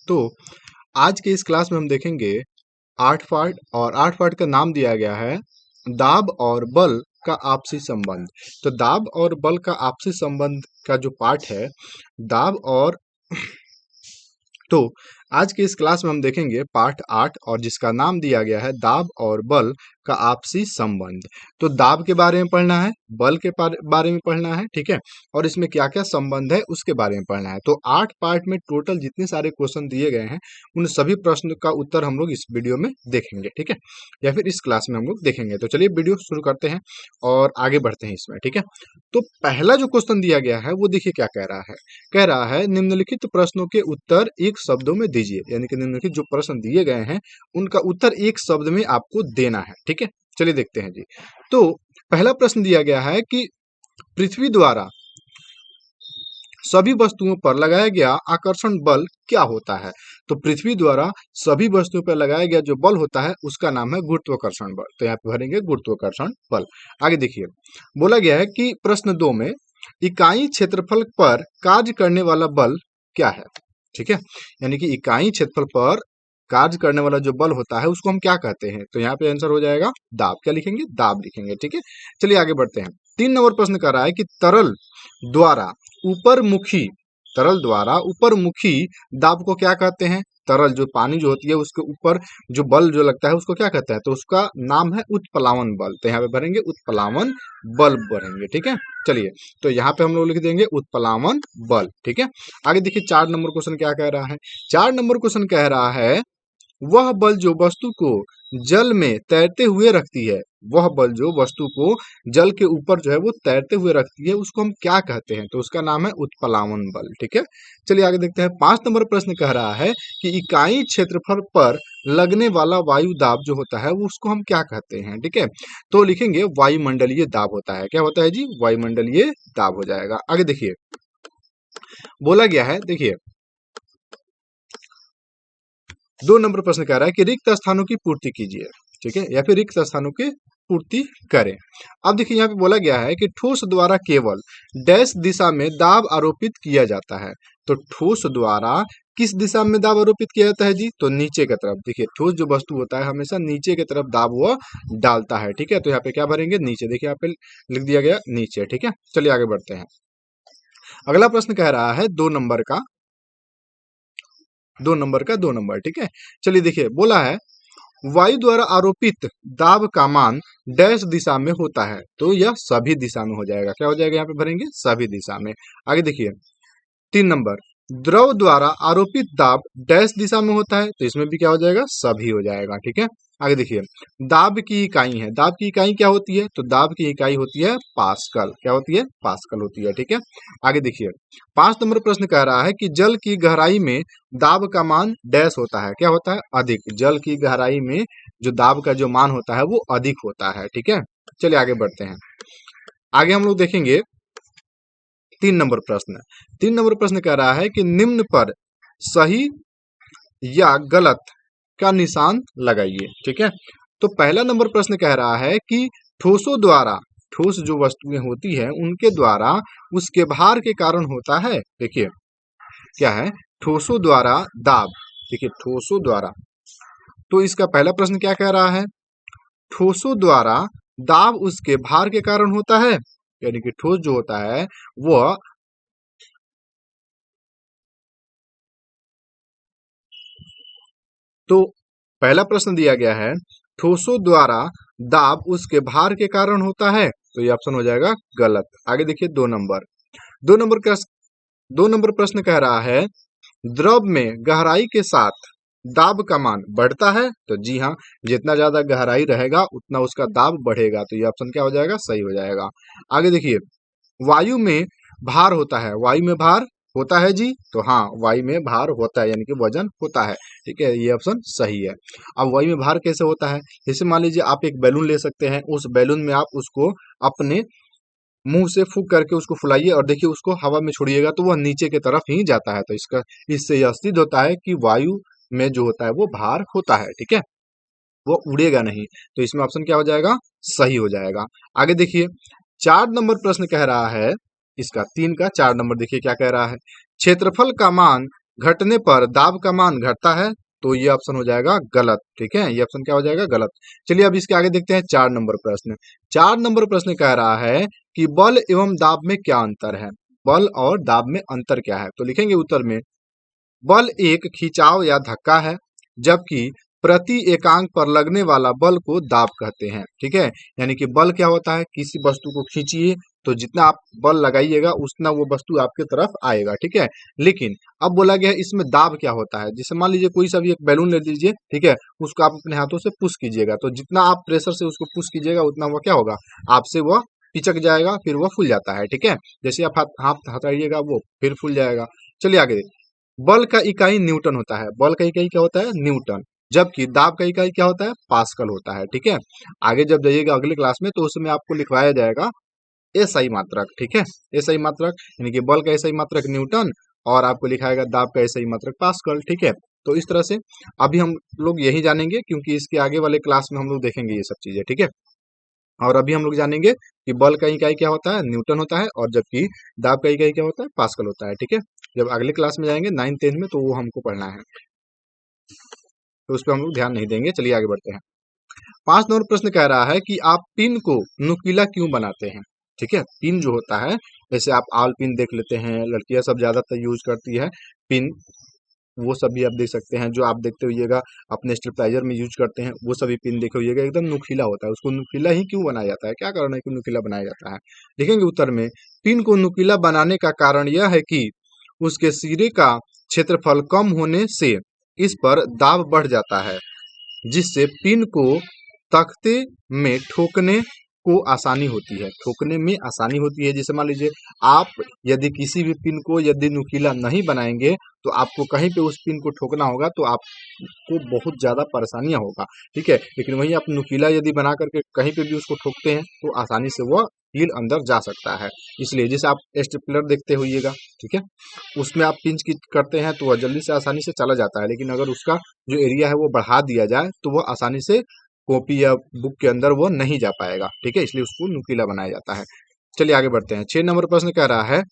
तो आज के इस क्लास में हम देखेंगे 8 पार्ट और 8 पार्ट का नाम दिया गया है दाब और बल का आपसी संबंध। तो दाब और बल का आपसी संबंध का जो पार्ट है दाब और तो आज के इस क्लास में हम देखेंगे पार्ट 8 और जिसका नाम दिया गया है दाब और बल का आपसी संबंध। तो दाब के बारे में पढ़ना है, बल के बारे में पढ़ना है, ठीक है, और इसमें क्या क्या संबंध है उसके बारे में पढ़ना है। तो 8 पार्ट में टोटल जितने सारे क्वेश्चन दिए गए हैं उन सभी प्रश्न का उत्तर हम लोग इस वीडियो में देखेंगे, ठीक है, या फिर इस क्लास में हम लोग देखेंगे। तो चलिए वीडियो शुरू करते हैं और आगे बढ़ते हैं इसमें, ठीक है। तो पहला जो क्वेश्चन दिया गया है वो देखिए क्या कह रहा है निम्नलिखित प्रश्नों के उत्तर एक शब्दों में दीजिए। यानी कि निम्नलिखित जो प्रश्न दिए गए हैं उनका उत्तर एक शब्द में आपको देना है, ठीक है। चलिए देखते हैं जी। तो पहला प्रश्न दिया गया है कि पृथ्वी द्वारा सभी वस्तुओं पर लगाया गया आकर्षण बल क्या होता है। तो पृथ्वी द्वारा सभी वस्तुओं पर लगाया गया जो बल होता है उसका नाम है गुरुत्वाकर्षण बल। तो यहाँ पे भरेंगे गुरुत्वाकर्षण बल। आगे देखिए, बोला गया है कि प्रश्न 2 में इकाई क्षेत्रफल पर कार्य करने वाला बल क्या है, ठीक है। यानी कि इकाई क्षेत्रफल पर कार्य करने वाला जो बल होता है उसको हम क्या कहते हैं। तो यहाँ पे आंसर हो जाएगा दाब। क्या लिखेंगे? दाब लिखेंगे, ठीक है। चलिए आगे बढ़ते हैं। 3 नंबर प्रश्न कर रहा है कि तरल द्वारा ऊपरमुखी दाब को क्या कहते हैं। तरल जो पानी जो होती है उसके ऊपर जो बल जो लगता है उसको क्या कहते हैं। तो उसका नाम है उत्प्लावन बल। तो यहाँ पे भरेंगे उत्प्लावन बल भरेंगे, ठीक है। चलिए, तो यहाँ पे हम लोग लिख देंगे उत्प्लावन बल, ठीक है। आगे देखिए 4 नंबर क्वेश्चन क्या कह रहा है। 4 नंबर क्वेश्चन कह रहा है वह बल जो वस्तु को जल में तैरते हुए रखती है। वह बल जो वस्तु को जल के ऊपर जो है वो तैरते हुए रखती है उसको हम क्या कहते हैं। तो उसका नाम है उत्प्लावन बल, ठीक है। चलिए आगे देखते हैं। 5 नंबर प्रश्न कह रहा है कि इकाई क्षेत्रफल पर लगने वाला वायु दाब जो होता है वो उसको हम क्या कहते हैं, ठीक है। तो लिखेंगे वायुमंडलीय दाब होता है। क्या होता है जी? वायुमंडलीय दाब हो जाएगा। आगे देखिए, बोला गया है, देखिए 2 नंबर प्रश्न कह रहा है कि रिक्त स्थानों की पूर्ति कीजिए, ठीक है, या फिर रिक्त स्थानों की पूर्ति करें। अब देखिए यहाँ पे बोला गया है कि ठोस द्वारा केवल डैश दिशा में दाब आरोपित किया जाता है। तो ठोस द्वारा किस दिशा में दाब आरोपित किया जाता है जी? तो नीचे की तरफ। देखिए ठोस जो वस्तु होता है हमेशा नीचे की तरफ दाब वह डालता है, ठीक है। तो यहाँ पे क्या भरेंगे? नीचे। देखिए यहाँ पे लिख दिया गया नीचे, ठीक है। चलिए आगे बढ़ते हैं। अगला प्रश्न कह रहा है 2 नंबर का 2 नंबर, ठीक है। चलिए देखिए, बोला है वायु द्वारा आरोपित दाब का मान डैश दिशा में होता है। तो यह सभी दिशा में हो जाएगा। क्या हो जाएगा? यहाँ पे भरेंगे सभी दिशा में। आगे देखिए 3 नंबर, द्रव द्वारा आरोपित दाब डैश दिशा में होता है। तो इसमें भी क्या हो जाएगा? सभी हो जाएगा, ठीक है। आगे देखिए, दाब की इकाई है। दाब की इकाई क्या होती है? तो दाब की इकाई होती है पास्कल। क्या होती है? पास्कल होती है, ठीक है। आगे देखिए 5 नंबर प्रश्न कह रहा है कि जल की गहराई में दाब का मान डैश होता है। क्या होता है? अधिक। जल की गहराई में जो दाब का जो मान होता है वो अधिक होता है, ठीक है। चलिए आगे बढ़ते हैं। आगे हम लोग देखेंगे 3 नंबर प्रश्न कह रहा है कि निम्न पर सही या गलत का निशान लगाइए, ठीक है। तो पहला नंबर प्रश्न कह रहा है कि ठोसों द्वारा, ठोस जो वस्तुएं होती है उनके द्वारा उसके भार के कारण होता है। देखिए क्या है? ठोसों द्वारा दाब। देखिए ठोसों द्वारा, तो इसका पहला प्रश्न क्या कह रहा है? ठोसों द्वारा दाब उसके भार के कारण होता है। यानी कि ठोस जो होता है वह तो पहला प्रश्न दिया गया है ठोसों द्वारा दाब उसके भार के कारण होता है। तो ये ऑप्शन हो जाएगा गलत। आगे देखिए 2 नंबर, 2 नंबर का 2 नंबर प्रश्न कह रहा है द्रव में गहराई के साथ दाब का मान बढ़ता है। तो जी हाँ, जितना ज्यादा गहराई रहेगा उतना उसका दाब बढ़ेगा। तो ये ऑप्शन क्या हो जाएगा? सही हो जाएगा। आगे देखिए, वायु में भार होता है। वायु में भार होता है जी? तो हाँ, वायु में भार होता है, यानी कि वजन होता है, ठीक है। ये ऑप्शन सही है। अब वायु में भार कैसे होता है? जैसे मान लीजिए आप एक बैलून ले सकते हैं, उस बैलून में आप उसको अपने मुंह से फूंक करके उसको फुलाइए और देखिए उसको हवा में छोड़िएगा तो वह नीचे की तरफ ही जाता है। तो इससे यह सिद्ध होता है कि वायु में जो होता है वो भार होता है, ठीक है, वो उड़ेगा नहीं। तो इसमें ऑप्शन क्या हो जाएगा? सही हो जाएगा। आगे देखिए 4 नंबर प्रश्न कह रहा है, इसका 3 का 4 नंबर देखिए क्या कह रहा है। क्षेत्रफल का मान घटने पर दाब का मान घटता है, तो ये ऑप्शन हो जाएगा गलत। ठीक है, ये ऑप्शन क्या हो जाएगा? गलत। चलिए अब इसके आगे देखते हैं 4 नंबर प्रश्न। 4 नंबर प्रश्न कह रहा है कि बल एवं दाब में क्या अंतर है? बल और दाब में अंतर क्या है? तो लिखेंगे उत्तर में, बल एक खिंचाव या धक्का है, जबकि प्रति एकांक पर लगने वाला बल को दाब कहते हैं। ठीक है, यानी कि बल क्या होता है? किसी वस्तु को खींचिए तो जितना आप बल लगाइएगा उतना वो वस्तु आपके तरफ आएगा। ठीक है, लेकिन अब बोला गया है इसमें दाब क्या होता है? जैसे मान लीजिए कोई सा भी एक बैलून ले लीजिए, ठीक है, उसको आप अपने हाथों से पुश कीजिएगा, तो जितना आप प्रेशर से उसको पुश कीजिएगा उतना वो क्या होगा? आपसे वो पिचक जाएगा, फिर वो फूल जाता है। ठीक है, जैसे आप हाथ हाथ हटाइएगा वो फिर फूल जाएगा। चलिए आगे, बल का इकाई न्यूटन होता है। बल का इकाई क्या होता है? न्यूटन। जबकि दाब का इकाई क्या होता है? पास्कल होता है। ठीक है, आगे जब जाइएगा अगले क्लास में तो उसमें आपको लिखवाया जाएगा एसआई मात्रक। ठीक है, एसआई मात्रक यानी कि बल का एसआई मात्रक न्यूटन और आपको लिखाएगा दाब का एसआई मात्रक पास्कल। ठीक है, तो इस तरह से अभी हम लोग यही जानेंगे, क्योंकि इसके आगे वाले क्लास में हम लोग देखेंगे ये सब चीजें। ठीक है, और अभी हम लोग जानेंगे कि बल का इकाई क्या होता है? न्यूटन होता है, और जबकि दाब का इकाई क्या होता है? पास्कल होता है। ठीक है, जब अगले क्लास में जाएंगे 9th 10th में तो वो हमको पढ़ना है, तो उस पर हम लोग ध्यान नहीं देंगे। चलिए आगे बढ़ते हैं। 5 नंबर प्रश्न कह रहा है कि आप पिन को नुकीला क्यों बनाते हैं? ठीक है, पिन जो होता है, जैसे आप आल पिन देख लेते हैं, लड़कियां सब ज्यादातर यूज करती है पिन, वो सब भी आप देख सकते हैं। जो आप देखते होइएगा अपने स्टेबलाइजर में यूज करते हैं, वो सभी पिन देखे होइएगा, एकदम नुकीला होता है। उसको नुकीला ही क्यों बनाया जाता है? क्या कारण है कि नुकीला बनाया जाता है? देखेंगे उत्तर में, पिन को नुकीला बनाने का कारण यह है कि उसके सिरे का क्षेत्रफल कम होने से इस पर दाब बढ़ जाता है, जिससे पिन को तख्ते में ठोकने को आसानी होती है। ठोकने में आसानी होती है। जैसे मान लीजिए आप यदि किसी भी पिन को यदि नुकीला नहीं बनाएंगे तो आपको कहीं पे उस पिन को ठोकना होगा तो आपको बहुत ज्यादा परेशानियां होगा। ठीक है, लेकिन वहीं आप नुकीला यदि बना करके कहीं पे भी उसको ठोकते हैं तो आसानी से वह कील अंदर जा सकता है। इसलिए जैसे आप स्टेपलर देखते होइएगा, ठीक है, उसमें आप पिंच की करते हैं तो वह जल्दी से आसानी से चला जाता है, लेकिन अगर उसका जो एरिया है वो बढ़ा दिया जाए तो वह आसानी से कॉपी या बुक के अंदर वो नहीं जा पाएगा। ठीक है, इसलिए उसको नुकीला बनाया जाता है। चलिए आगे बढ़ते हैं। 6 नंबर प्रश्न कह रहा है,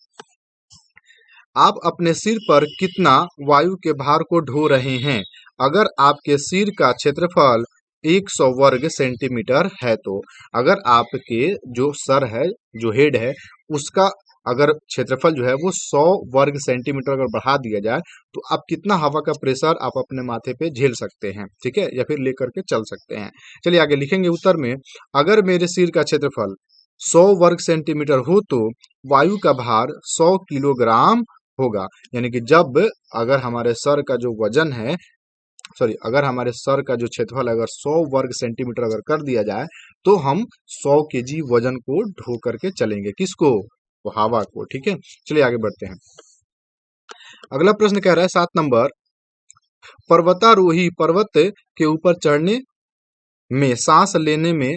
आप अपने सिर पर कितना वायु के भार को ढो रहे हैं? अगर आपके सिर का क्षेत्रफल 100 वर्ग सेंटीमीटर है तो अगर आपके जो सर है, जो हेड है, उसका अगर क्षेत्रफल जो है वो 100 वर्ग सेंटीमीटर अगर बढ़ा दिया जाए तो आप कितना हवा का प्रेशर आप अपने माथे पे झेल सकते हैं? ठीक है, या फिर लेकर के चल सकते हैं? चलिए आगे लिखेंगे उत्तर में, अगर मेरे सिर का क्षेत्रफल 100 वर्ग सेंटीमीटर हो तो वायु का भार 100 किलोग्राम होगा। यानी कि जब अगर हमारे सर का जो वजन है, सॉरी, अगर हमारे सर का जो क्षेत्रफल अगर 100 वर्ग सेंटीमीटर अगर कर दिया जाए तो हम 100 केजी वजन को ढो करके चलेंगे। किसको? वो हवा को। ठीक है, चलिए आगे बढ़ते हैं। अगला प्रश्न कह रहा है 7 नंबर, पर्वतारोही पर्वत के ऊपर चढ़ने में सांस लेने में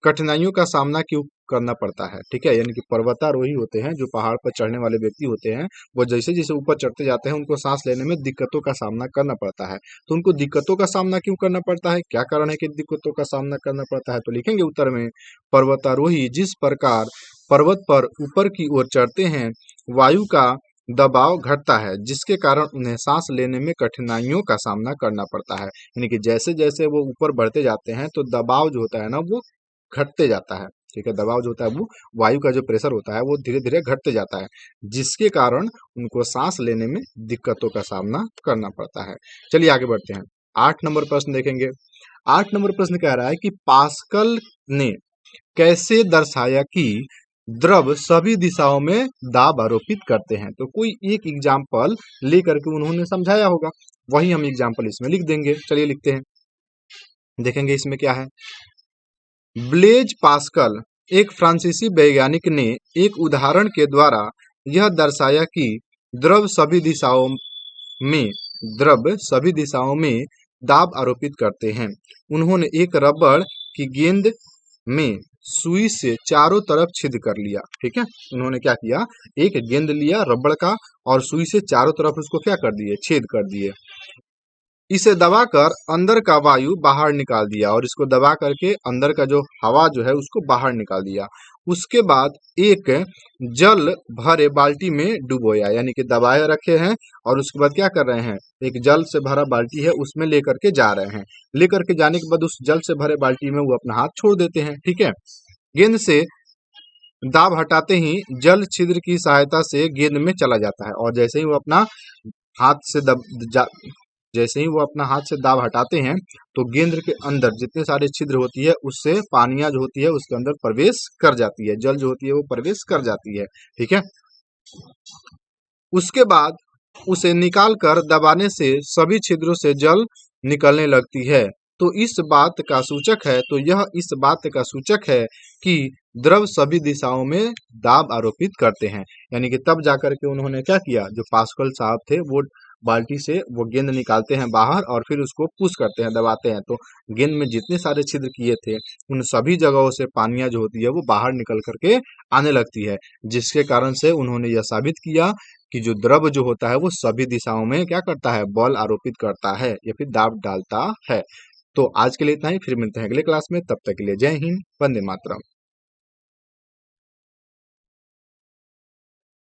कठिनाइयों का सामना क्यों करना पड़ता है? ठीक है, यानी कि पर्वतारोही होते हैं, जो पहाड़ पर चढ़ने वाले व्यक्ति होते हैं, वो जैसे जैसे ऊपर चढ़ते जाते हैं उनको सांस लेने में दिक्कतों का सामना करना पड़ता है। तो उनको दिक्कतों का सामना क्यों करना पड़ता है? क्या कारण है कि दिक्कतों का सामना करना पड़ता है? तो लिखेंगे उत्तर में, पर्वतारोही जिस प्रकार पर्वत पर ऊपर की ओर चढ़ते हैं, वायु का दबाव घटता है, जिसके कारण उन्हें सांस लेने में कठिनाइयों का सामना करना पड़ता है। यानी कि जैसे जैसे वो ऊपर बढ़ते जाते हैं तो दबाव जो होता है ना वो घटते जाता है। ठीक है, दबाव जो होता है वो वायु का जो प्रेशर होता है वो धीरे धीरे घटते जाता है, जिसके कारण उनको सांस लेने में दिक्कतों का सामना करना पड़ता है। चलिए आगे बढ़ते हैं। 8 नंबर प्रश्न देखेंगे। 8 नंबर प्रश्न कह रहा है कि पास्कल ने कैसे दर्शाया कि द्रव सभी दिशाओं में दाब आरोपित करते हैं? तो कोई एक एग्जाम्पल लेकर के उन्होंने समझाया होगा, वही हम एग्जाम्पल इसमें लिख देंगे। चलिए लिखते हैं, देखेंगे इसमें क्या है। ब्लेज पास्कल, एक फ्रांसीसी वैज्ञानिक ने एक उदाहरण के द्वारा यह दर्शाया कि द्रव सभी दिशाओं में द्रव सभी दिशाओं में दाब आरोपित करते हैं। उन्होंने एक रबड़ की गेंद में सुई से चारों तरफ छेद कर लिया। ठीक है, उन्होंने क्या किया, एक गेंद लिया रबड़ का और सुई से चारों तरफ उसको क्या कर दिए? छेद कर दिए। इसे दबाकर अंदर का वायु बाहर निकाल दिया और इसको दबा करके अंदर का जो हवा जो है उसको बाहर निकाल दिया। उसके बाद एक जल भरे बाल्टी में डुबोया, यानी कि दबाए रखे हैं और उसके बाद क्या कर रहे हैं, एक जल से भरा बाल्टी है उसमें लेकर के जा रहे हैं। लेकर के जाने के बाद उस जल से भरे बाल्टी में वो अपना हाथ छोड़ देते हैं। ठीक है, गेंद से दाब हटाते ही जल छिद्र की सहायता से गेंद में चला जाता है और जैसे ही वो अपना हाथ से जैसे ही वो अपना हाथ से दाब हटाते हैं तो गेंद के अंदर जितने सारे छिद्र होती है उससे पानियां जो होती है उसके अंदर प्रवेश कर जाती है, जल जो होती है वो प्रवेश कर जाती है। ठीक है, उसके बाद उसे निकाल कर दबाने से सभी छिद्रों से जल निकलने लगती है। तो इस बात का सूचक है तो यह इस बात का सूचक है कि द्रव सभी दिशाओं में दाब आरोपित करते हैं। यानी कि तब जाकर के उन्होंने क्या किया, जो पास्कल साहब थे वो बाल्टी से वो गेंद निकालते हैं बाहर और फिर उसको पुश करते हैं, दबाते हैं, तो गेंद में जितने सारे छिद्र किए थे उन सभी जगहों से पानियां जो होती है वो बाहर निकल करके आने लगती है, जिसके कारण से उन्होंने यह साबित किया कि जो द्रव जो होता है वो सभी दिशाओं में क्या करता है, बल आरोपित करता है या फिर दाब डालता है। तो आज के लिए इतना ही, फिर मिलते हैं अगले क्लास में, तब तक के लिए जय हिंद, वंदे मातरम।